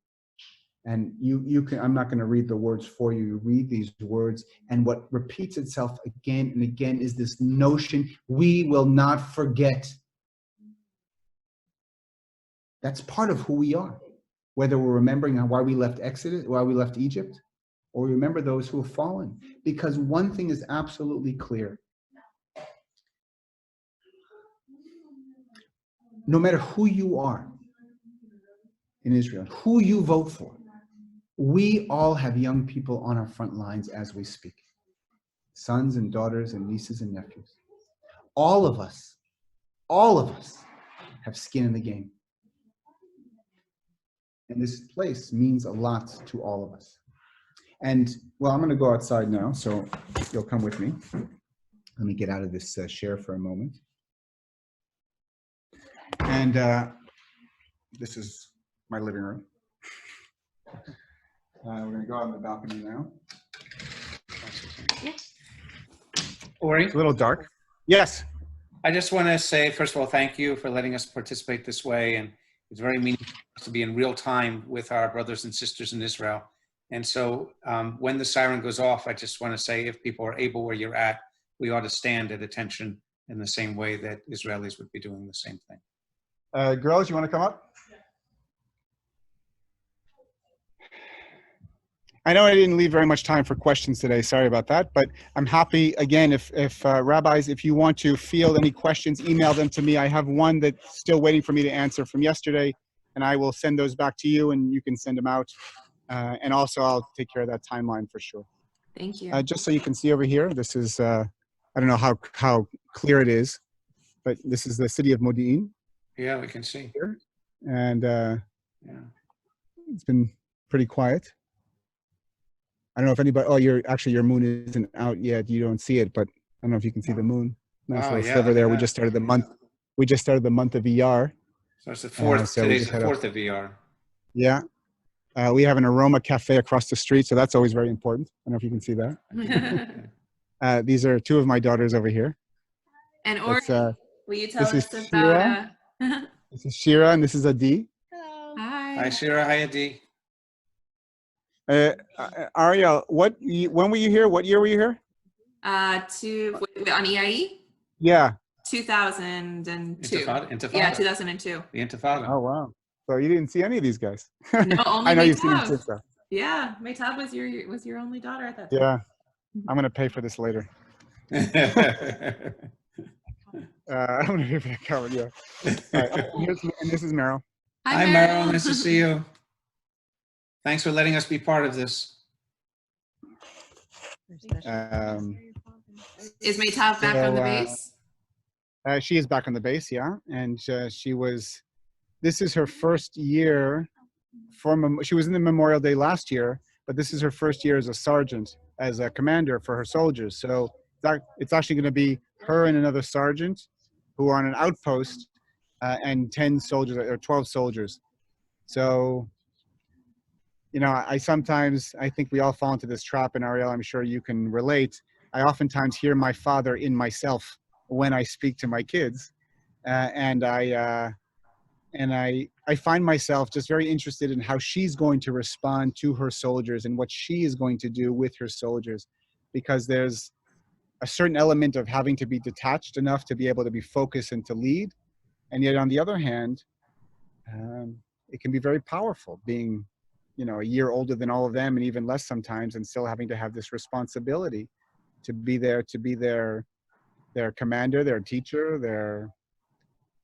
And you can, I'm not going to read the words for you. You read these words, and what repeats itself again and again is this notion: we will not forget. That's part of who we are. Whether we're remembering why we left Exodus, why we left Egypt, or remember those who have fallen. Because one thing is absolutely clear. No matter who you are in Israel, who you vote for, we all have young people on our front lines as we speak. Sons and daughters and nieces and nephews. All of us have skin in the game. And this place means a lot to all of us. And, well, I'm going to go outside now, so you'll come with me. Let me get out of this share for a moment. And this is my living room. We're going to go out on the balcony now. Ori? It's a little dark. Yes. I just want to say, first of all, thank you for letting us participate this way. And it's very meaningful to be in real time with our brothers and sisters in Israel. And so when the siren goes off, I just want to say, if people are able where you're at, we ought to stand at attention in the same way that Israelis would be doing the same thing. Girls, you want to come up? I know I didn't leave very much time for questions today. Sorry about that. But I'm happy, again, if rabbis, if you want to field any questions, email them to me. I have one that's still waiting for me to answer from yesterday, and I will send those back to you, and you can send them out. And also, I'll take care of that timeline for sure. Thank you. Just so you can see over here, this is, I don't know how clear it is, but this is the city of Modi'in. Yeah, we can see. Here. And Yeah. It's been pretty quiet. I don't know if anybody, oh, your moon isn't out yet. You don't see it, but I don't know if you can see the moon. Nice little sliver there. We just started the month. We just started the month of ER. So it's the 4th, so today's the 4th of ER. Yeah. We have an aroma cafe across the street, so that's always very important. I don't know if you can see that. These are 2 of my daughters over here. And Ori, will you tell us about... Shira. This is Shira, and this is Adi. Hello. Hi. Hi, Shira. Hi, Adi. Ariel, when were you here? What year were you here? On EIE? Yeah. 2002. Intifada? Yeah, 2002. The Intifada. Oh, wow. So you didn't see any of these guys. No, only I know you've Maytab. seen them since. Yeah, Maytab was your only daughter at that time. Yeah. I'm going to pay for this later. I'm going to pay for the comment, yeah. Right. And this is Meryl. Hi, Meryl. Nice to see you. Thanks for letting us be part of this. Is Maytab back on the base? She is back on the base, yeah. And this is her first year. She was in the Memorial Day last year, but this is her first year as a sergeant, as a commander for her soldiers. So it's actually going to be her and another sergeant who are on an outpost and 10 soldiers or 12 soldiers. So, you know, I think we all fall into this trap, and Ariel, I'm sure you can relate. I oftentimes hear my father in myself when I speak to my kids, and I find myself just very interested in how she's going to respond to her soldiers and what she is going to do with her soldiers, because there's a certain element of having to be detached enough to be able to be focused and to lead, and yet on the other hand, it can be very powerful being, you know, a year older than all of them, and even less sometimes, and still having to have this responsibility to be there, to be their commander, their teacher,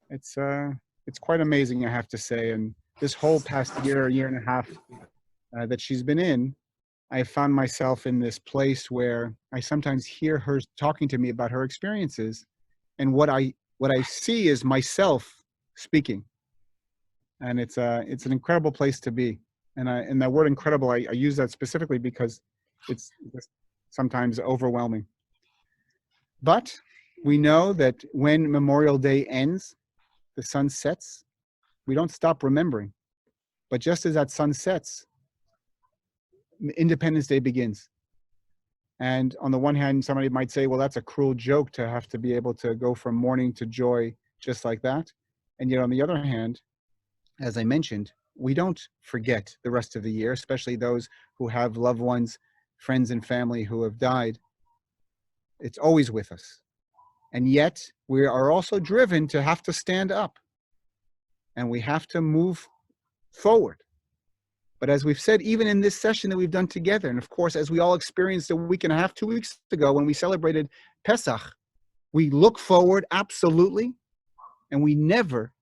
it's quite amazing, I have to say. And this whole past year and a half that she's been in, I found myself in this place where I sometimes hear her talking to me about her experiences, and what I see is myself speaking, and it's an incredible place to be. And that word incredible, I use that specifically because it's sometimes overwhelming. But we know that when Memorial Day ends, the sun sets, we don't stop remembering. But just as that sun sets, Independence Day begins. And on the one hand, somebody might say, well, that's a cruel joke to have to be able to go from mourning to joy just like that. And yet on the other hand, as I mentioned, we don't forget the rest of the year, especially those who have loved ones, friends and family who have died. It's always with us. And yet we are also driven to have to stand up and we have to move forward. But as we've said, even in this session that we've done together, and of course, as we all experienced a week and a half, 2 weeks ago when we celebrated Pesach, we look forward, absolutely, and we never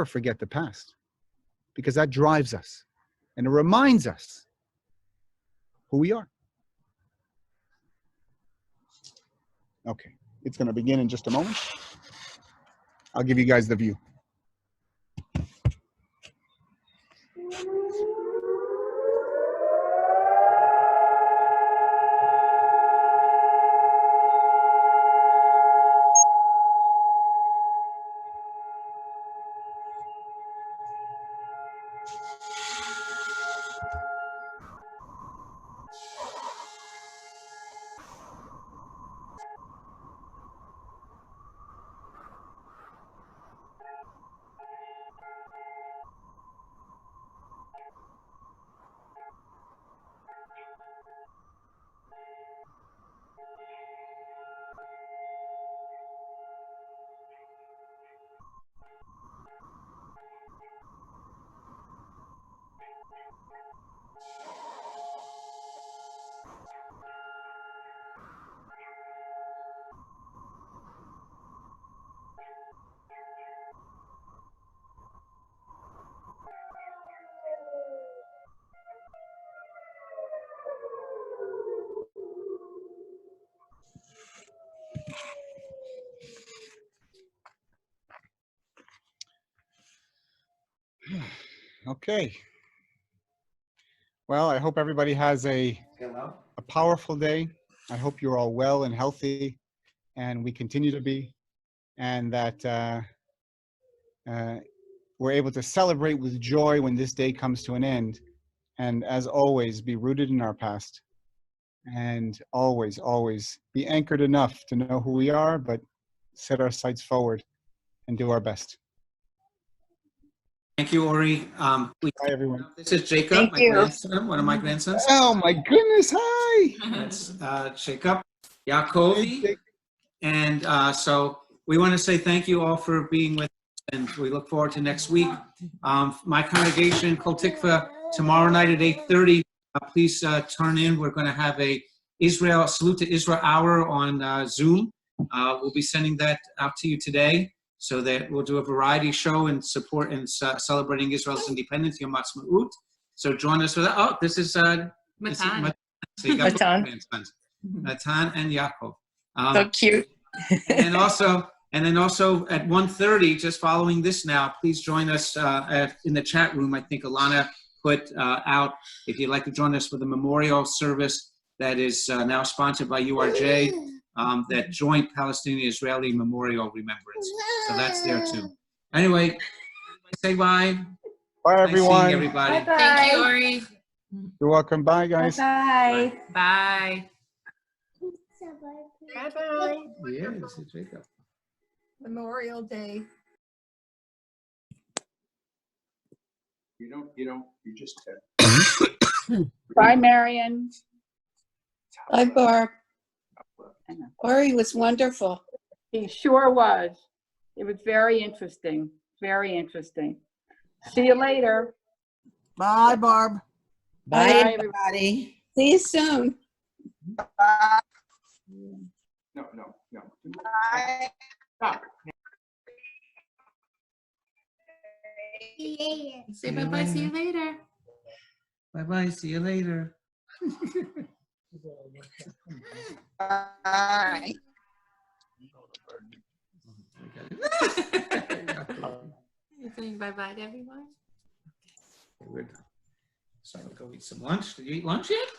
forget the past, because that drives us and it reminds us who we are. Okay, it's going to begin in just a moment. I'll give you guys the view. Okay. Well, I hope everybody has a powerful day. I hope you're all well and healthy, and we continue to be, and that we're able to celebrate with joy when this day comes to an end. And as always, be rooted in our past, and always, always be anchored enough to know who we are, but set our sights forward and do our best. Thank you, Ori. Hi, everyone. This is Jacob, Thank my you. grandson, one of my grandsons. Oh my goodness! Hi. That's Jacob, Yakovi. And so we want to say thank you all for being with us, and we look forward to next week. My congregation, Kol Tikva, tomorrow night at 8:30. Please turn in. We're going to have a Salute to Israel hour on Zoom. We'll be sending that out to you today, so that we'll do a variety show in support and celebrating Israel's independence, Yom Ha'atzmaut. So join us for that. Oh, this is Matan. So you got both Matan. grandsons, Matan and Yaakov. So cute. and then also at 1:30, just following this now, please join us in the chat room. I think Alana put out, if you'd like to join us for the memorial service that is now sponsored by URJ, that joint Palestinian-Israeli memorial remembrance. So that's there too. Anyway, say bye. Bye, Nice seeing everyone. everybody. Bye-bye. Thank you, Ori. You're welcome. Bye, guys. Bye. Bye. Bye-bye. Yeah, this is Jacob. Memorial Day. You just Bye, Marion. Bye, Barb. Ori was wonderful. He sure was. It was very interesting. Very interesting. See you later. Bye, Barb. Bye, Bye, everybody. See you soon. No. Bye. Say bye-bye, see you later. Bye-bye, see you later. Bye. You're saying bye-bye to everyone? Good. So I'll go eat some lunch. Did you eat lunch yet?